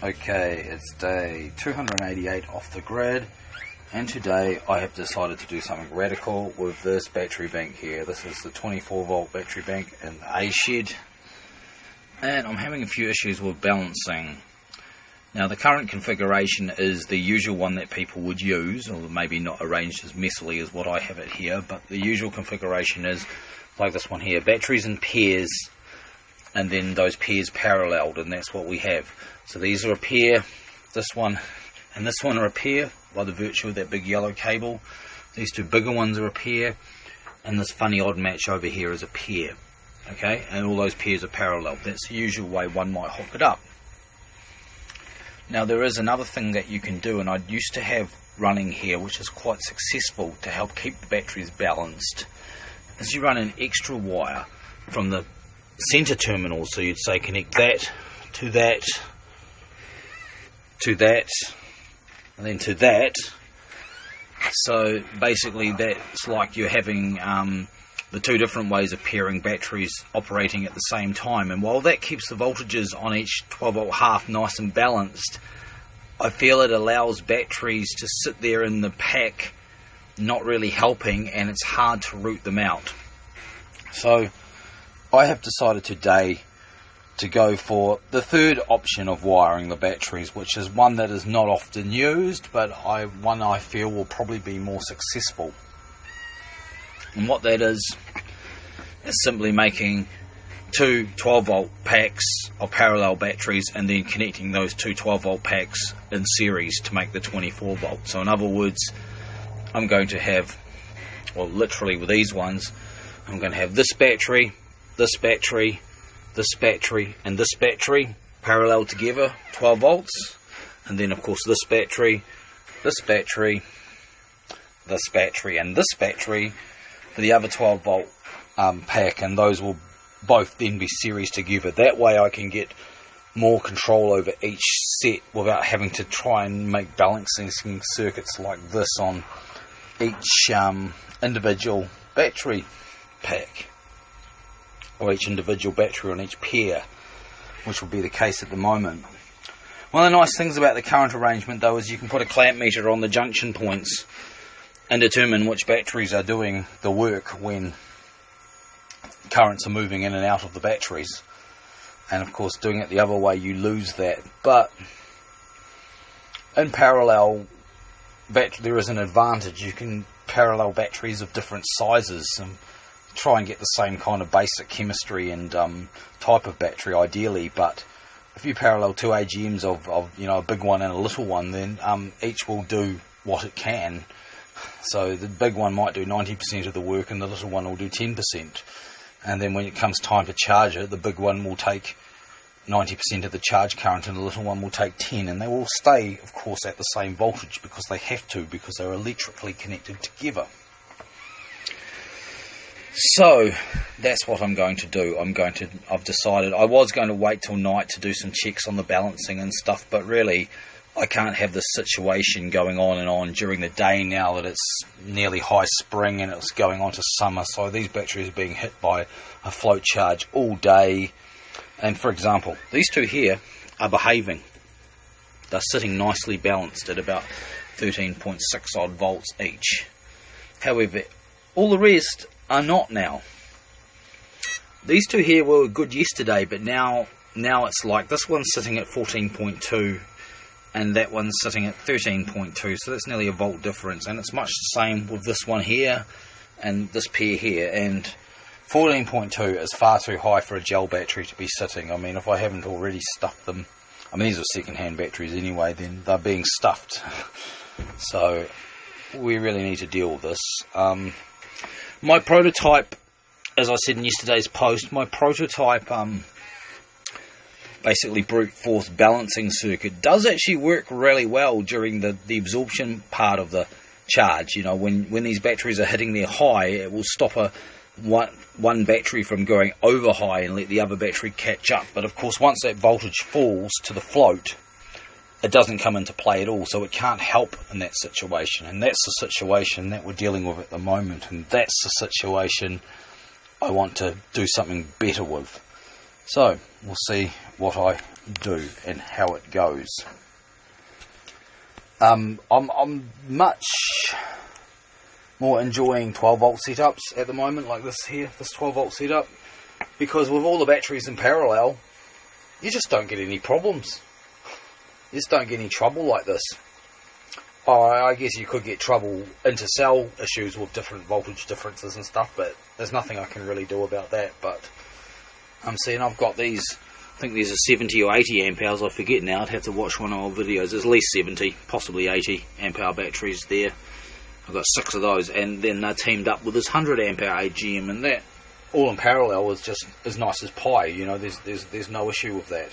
Okay, it's day 288 off the grid, and today I have decided to do something radical with this battery bank here. This is the 24 volt battery bank in the A shed, and I'm having a few issues with balancing. Now the current configuration is the usual one that people would use, or maybe not arranged as messily as what I have it here, but the usual configuration is like this one here, batteries in pairs, and then those pairs paralleled, and that's what we have. So these are a pair, this one and this one are a pair by the virtue of that big yellow cable. These two bigger ones are a pair, and this funny odd match over here is a pair. Okay, and all those pairs are parallel. That's the usual way one might hook it up. Now there is another thing that you can do, and I used to have running here, which is quite successful to help keep the batteries balanced, is you run an extra wire from the center terminal. So you'd say connect that to that, to that, and then to that. So basically that's like you're having the two different ways of pairing batteries operating at the same time, and while that keeps the voltages on each 12 volt half nice and balanced, I feel it allows batteries to sit there in the pack not really helping, and it's hard to root them out. So I have decided today to go for the third option of wiring the batteries, which is one that is not often used, but one I feel will probably be more successful. And what that is simply making two 12 volt packs of parallel batteries and then connecting those two 12 volt packs in series to make the 24 volt. So in other words, I'm going to have, well, literally with these ones, I'm going to have this battery, this battery, this battery, and this battery parallel together, 12 volts, and then of course this battery, this battery, this battery, and this battery for the other 12 volt pack, and those will both then be series together. That way I can get more control over each set without having to try and make balancing circuits like this on each individual battery pack, or each individual battery on each pair, which will be the case at the moment. One of the nice things about the current arrangement though is you can put a clamp meter on the junction points and determine which batteries are doing the work when currents are moving in and out of the batteries. And of course doing it the other way you lose that, but in parallel there is an advantage. You can parallel batteries of different sizes and try and get the same kind of basic chemistry and type of battery ideally, but if you parallel two AGMs of you know, a big one and a little one, then each will do what it can. So the big one might do 90% of the work and the little one will do 10%, and then when it comes time to charge it, the big one will take 90% of the charge current and the little one will take 10, and they will stay of course at the same voltage because they have to, because they're electrically connected together. So that's what I'm going to do. I've decided I was going to wait till night to do some checks on the balancing and stuff, but really I can't have this situation going on and on during the day now that it's nearly high spring and it's going on to summer. So these batteries are being hit by a float charge all day, and for example these two here are behaving. They're sitting nicely balanced at about 13.6 odd volts each. However, all the rest are not now. These two here were good yesterday, but now it's like this one's sitting at 14.2 and that one's sitting at 13.2, so that's nearly a volt difference, and it's much the same with this one here and this pair here, and 14.2 is far too high for a gel battery to be sitting. I mean, if I haven't already stuffed them, I mean these are second-hand batteries anyway, then they're being stuffed. So we really need to deal with this. My prototype, as I said in yesterday's post, my prototype basically brute force balancing circuit does actually work really well during the absorption part of the charge. You know, when these batteries are hitting their high, it will stop one battery from going over high and let the other battery catch up. But of course once that voltage falls to the float, it doesn't come into play at all, so it can't help in that situation, and that's the situation that we're dealing with at the moment, and that's the situation I want to do something better with. So we'll see what I do and how it goes. I'm much more enjoying 12 volt setups at the moment, like this here, this 12 volt setup, because with all the batteries in parallel, you just don't get any problems. You just don't get any trouble like this. I guess you could get trouble inter-cell issues with different voltage differences and stuff, but there's nothing I can really do about that. But I'm seeing I've got these, I think these are 70 or 80 amp hours, I forget now, I'd have to watch one of our videos. There's at least 70, possibly 80 amp hour batteries there. I've got 6 of those, and then they're teamed up with this 100 amp hour AGM, and that all in parallel is just as nice as pie. You know, there's no issue with that.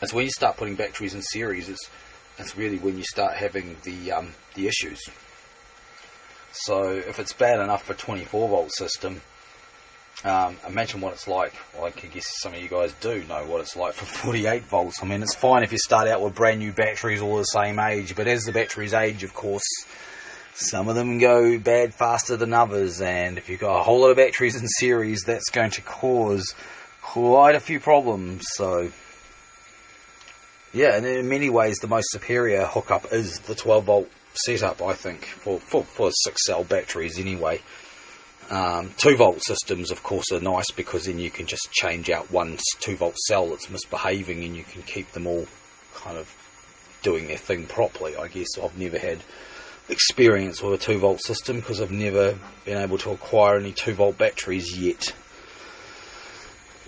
It's when you start putting batteries in series, it's really when you start having the issues. So if it's bad enough for 24 volt system, imagine what it's like. Well, I guess some of you guys do know what it's like for 48 volts. I mean, it's fine if you start out with brand new batteries all the same age, but as the batteries age, of course, some of them go bad faster than others, and if you've got a whole lot of batteries in series, that's going to cause quite a few problems. So yeah, and in many ways the most superior hookup is the 12 volt setup, I think, for 6 cell batteries anyway. 2 volt systems of course are nice, because then you can just change out one 2 volt cell that's misbehaving and you can keep them all kind of doing their thing properly. I guess I've never had experience with a 2 volt system because I've never been able to acquire any 2 volt batteries yet.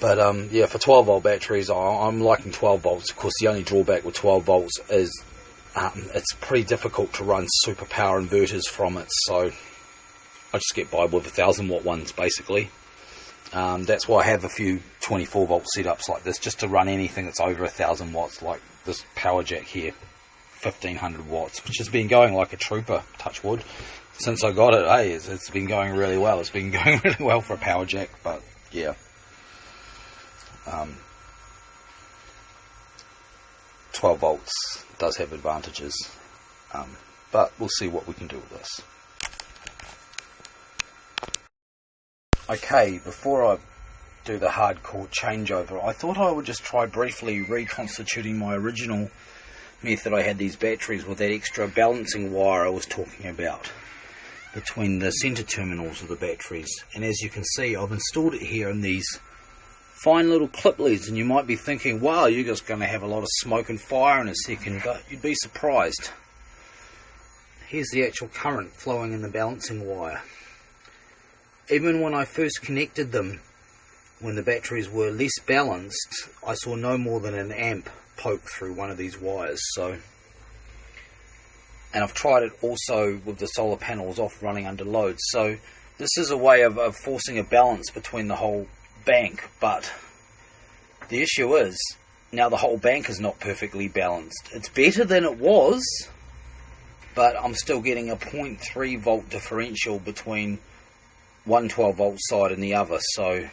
But yeah, for 12 volt batteries, I'm liking 12 volts. Of course, the only drawback with 12 volts is it's pretty difficult to run super power inverters from it, so I just get by with 1000 watt ones basically. That's why I have a few 24 volt setups like this, just to run anything that's over 1000 watts, like this power jack here, 1500 watts, which has been going like a trooper, touch wood, since I got it. Hey, it's been going really well. It's been going really well for a power jack, but yeah. 12 volts does have advantages, but we'll see what we can do with this. Okay, before I do the hardcore changeover, I thought I would just try briefly reconstituting my original method. I had these batteries with that extra balancing wire I was talking about between the centre terminals of the batteries, and as you can see, I've installed it here in these fine little clip leads, and you might be thinking, wow, you're just going to have a lot of smoke and fire in a second, but you'd be surprised. Here's the actual current flowing in the balancing wire. Even when I first connected them, when the batteries were less balanced, I saw no more than an amp poke through one of these wires. So, and I've tried it also with the solar panels off running under load. So this is a way of forcing a balance between the whole bank, but the issue is now the whole bank is not perfectly balanced. It's better than it was, but I'm still getting a 0.3 volt differential between one 12 volt side and the other. So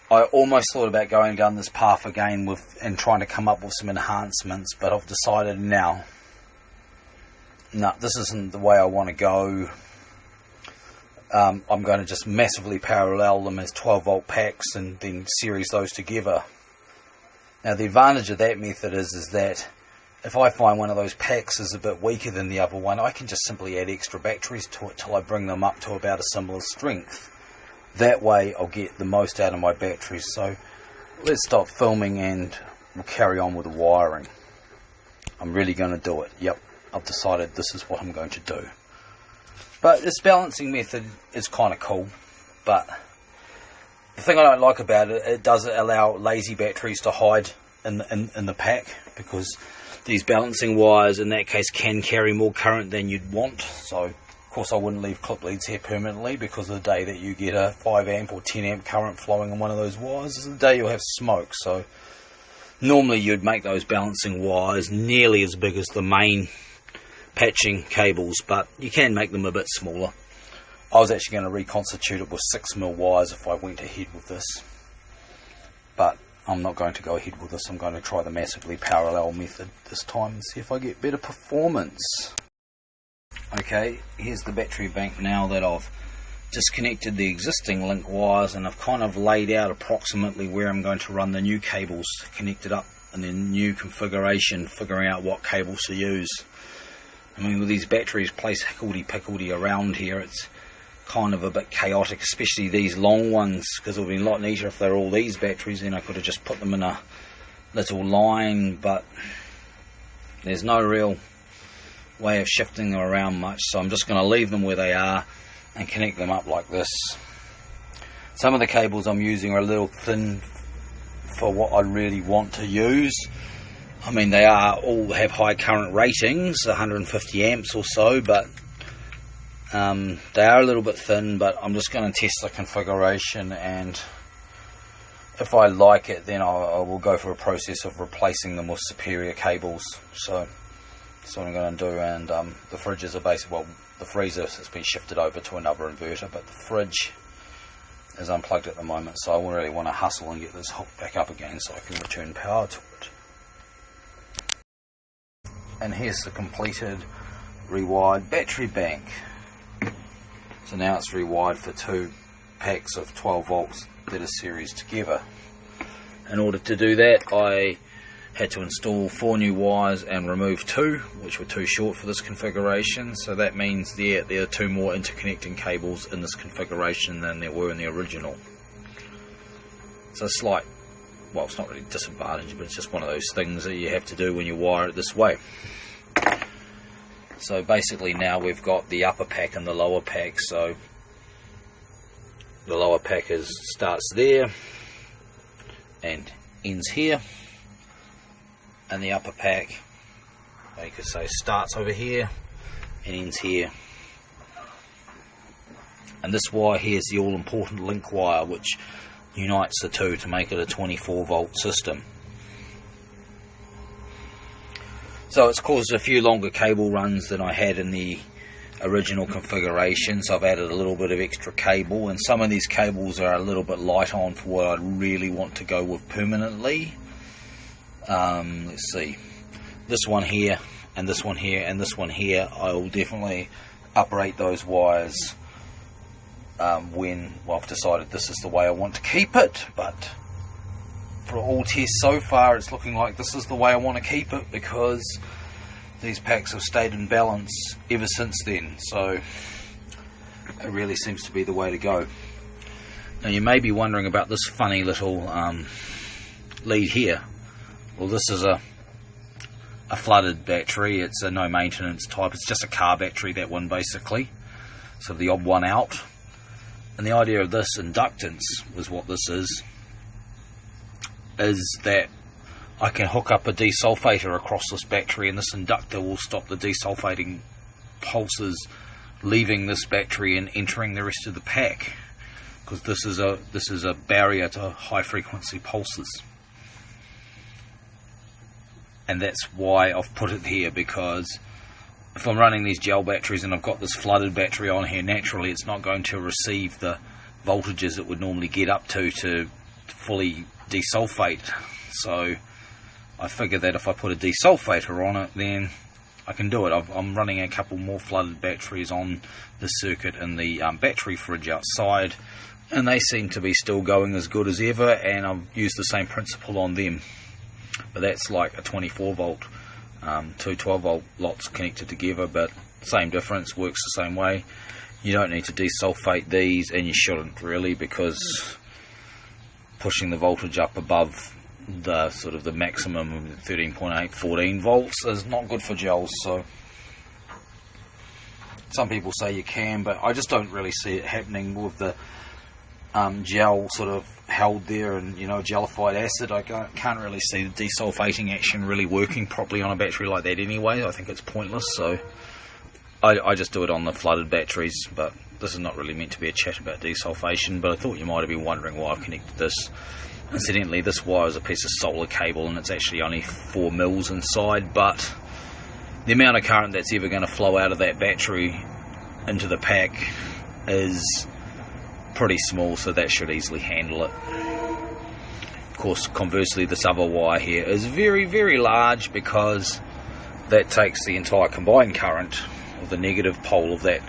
I almost thought about going down this path again and trying to come up with some enhancements, but I've decided now, no, this isn't the way I want to go. I'm going to just massively parallel them as 12 volt packs and then series those together. Now the advantage of that method is that if I find one of those packs is a bit weaker than the other one, I can just simply add extra batteries to it till I bring them up to about a similar strength. That way I'll get the most out of my batteries. So let's stop filming and we'll carry on with the wiring. I'm really going to do it. Yep, I've decided this is what I'm going to do. But this balancing method is kind of cool, but the thing I don't like about it, it does allow lazy batteries to hide in the pack, because these balancing wires in that case can carry more current than you'd want. So of course I wouldn't leave clip leads here permanently, because the day that you get a 5 amp or 10 amp current flowing on one of those wires is the day you'll have smoke. So normally you'd make those balancing wires nearly as big as the main patching cables, but you can make them a bit smaller. I was actually going to reconstitute it with 6mm wires if I went ahead with this, but I'm not going to go ahead with this. I'm going to try the massively parallel method this time and see if I get better performance. Okay, here's the battery bank now that I've disconnected the existing link wires, and I've kind of laid out approximately where I'm going to run the new cables to connect it up in the new configuration, figuring out what cables to use. I mean, with these batteries placed hickledy-pickledy around here, it's kind of a bit chaotic, especially these long ones, because it would be a lot neater if they're all these batteries. Then I could have just put them in a little line, but there's no real way of shifting them around much, so I'm just going to leave them where they are and connect them up like this. Some of the cables I'm using are a little thin for what I really want to use. I mean, they all have high current ratings, 150 amps or so, but they are a little bit thin. But I'm just going to test the configuration, and if I like it, then I will go through a process of replacing them with superior cables. So that's what I'm going to do. And the fridges are basically, well, the freezer has been shifted over to another inverter, but the fridge is unplugged at the moment, so I really want to hustle and get this hooked back up again so I can return power to it. And here's the completed rewired battery bank. So now it's rewired for 2 packs of 12 volts that are series together. In order to do that, I had to install 4 new wires and remove 2, which were too short for this configuration. So that means there are 2 more interconnecting cables in this configuration than there were in the original. It's a slight, well, it's not really a disadvantage, but it's just one of those things that you have to do when you wire it this way. So basically now we've got the upper pack and the lower pack. So the lower pack starts there and ends here, and the upper pack, you could say, starts over here and ends here. And this wire here is the all-important link wire, which unites the two to make it a 24 volt system. So it's caused a few longer cable runs than I had in the original configuration, so I've added a little bit of extra cable, and some of these cables are a little bit light on for what I really want to go with permanently. Let's see, this one here and this one here and this one here, I will definitely uprate those wires when I've decided this is the way I want to keep it. But for all tests so far, it's looking like this is the way I want to keep it, because these packs have stayed in balance ever since then, so it really seems to be the way to go. Now you may be wondering about this funny little lead here. Well, this is a flooded battery. It's a no maintenance type. It's just a car battery, that one basically, so the odd one out. And the idea of this inductance is what this is that I can hook up a desulfator across this battery, and this inductor will stop the desulfating pulses leaving this battery and entering the rest of the pack, because this is a barrier to high frequency pulses. And that's why I've put it here, because if I'm running these gel batteries and I've got this flooded battery on here, naturally it's not going to receive the voltages it would normally get up to fully desulfate. So I figured that if I put a desulfator on it, then I can do it. I'm running a couple more flooded batteries on the circuit in the battery fridge outside, and they seem to be still going as good as ever, and I've used the same principle on them. But that's like a 24 volt, 2 12 volt lots connected together, but same difference, works the same way. You don't need to desulfate these, and you shouldn't really, because pushing the voltage up above the sort of the maximum of 13.8 14 volts is not good for gels. So some people say you can, but I just don't really see it happening with the gel sort of held there, and gelified acid. I can't really see the desulfating action really working properly on a battery like that anyway. I think it's pointless, so I just do it on the flooded batteries. But this is not really meant to be a chat about desulfation, but I thought you might have been wondering why I've connected this. Incidentally, this wire is a piece of solar cable, and it's actually only 4 mils inside, but the amount of current that's ever going to flow out of that battery into the pack is pretty small, so that should easily handle it. Of course, conversely, this other wire here is very, very large, because that takes the entire combined current of the negative pole of that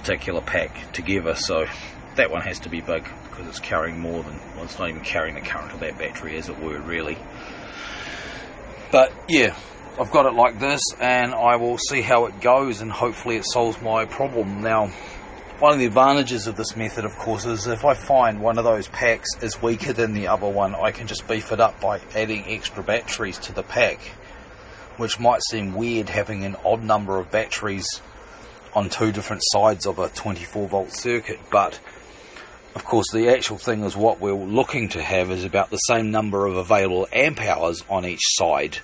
particular pack together, so that one has to be big because it's carrying more than, well, it's not even carrying the current of that battery, as it were, really. But yeah, I've got it like this, and I will see how it goes, and hopefully it solves my problem. Now, one of the advantages of this method, of course, is if I find one of those packs is weaker than the other one, I can just beef it up by adding extra batteries to the pack, which might seem weird having an odd number of batteries on two different sides of a 24 volt circuit, but of course the actual thing is what we're looking to have is about the same number of available amp hours on each side,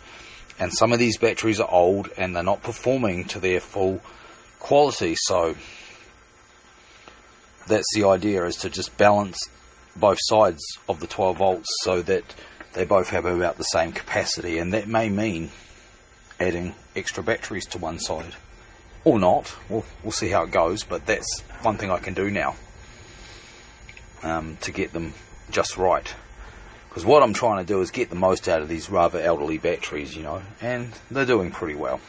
and some of these batteries are old and they're not performing to their full quality, so that's the idea, is to just balance both sides of the 12 volts so that they both have about the same capacity, and that may mean adding extra batteries to one side or not. We'll see how it goes, but that's one thing I can do now to get them just right, because what I'm trying to do is get the most out of these rather elderly batteries, you know, and they're doing pretty well.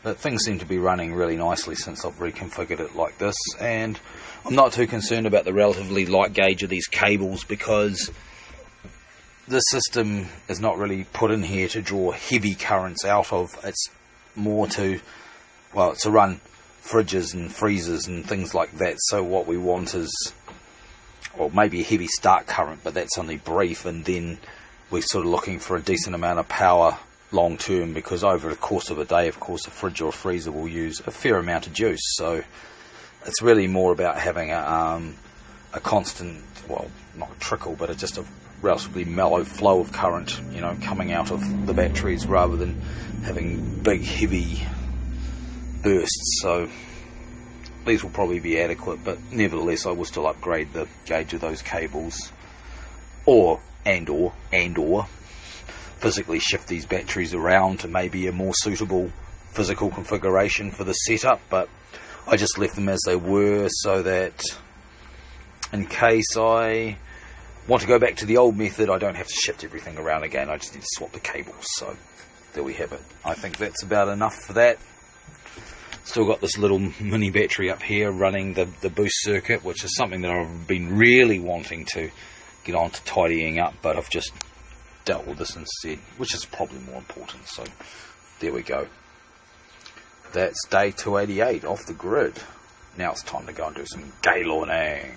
But things seem to be running really nicely since I've reconfigured it like this, and I'm not too concerned about the relatively light gauge of these cables, because this system is not really put in here to draw heavy currents out of. It's more to, well, it's to run fridges and freezers and things like that. So what we want is, well, maybe a heavy start current, but that's only brief, and then we're sort of looking for a decent amount of power long term, because over the course of a day, of course, a fridge or a freezer will use a fair amount of juice. So it's really more about having a constant, well, not a trickle, but just a relatively mellow flow of current, you know, coming out of the batteries, rather than having big heavy bursts. So these will probably be adequate, but nevertheless I will still upgrade the gauge of those cables, or physically shift these batteries around to maybe a more suitable physical configuration for the setup. But I just left them as they were, so that in case I want to go back to the old method, I don't have to shift everything around again. I just need to swap the cables. So there we have it. I think that's about enough for that. Still got this little mini battery up here running the boost circuit, which is something that I've been really wanting to get on to tidying up, but I've just dealt with this instead, which is probably more important. So there we go. That's day 288 off the grid. Now it's time to go and do some gaylorning.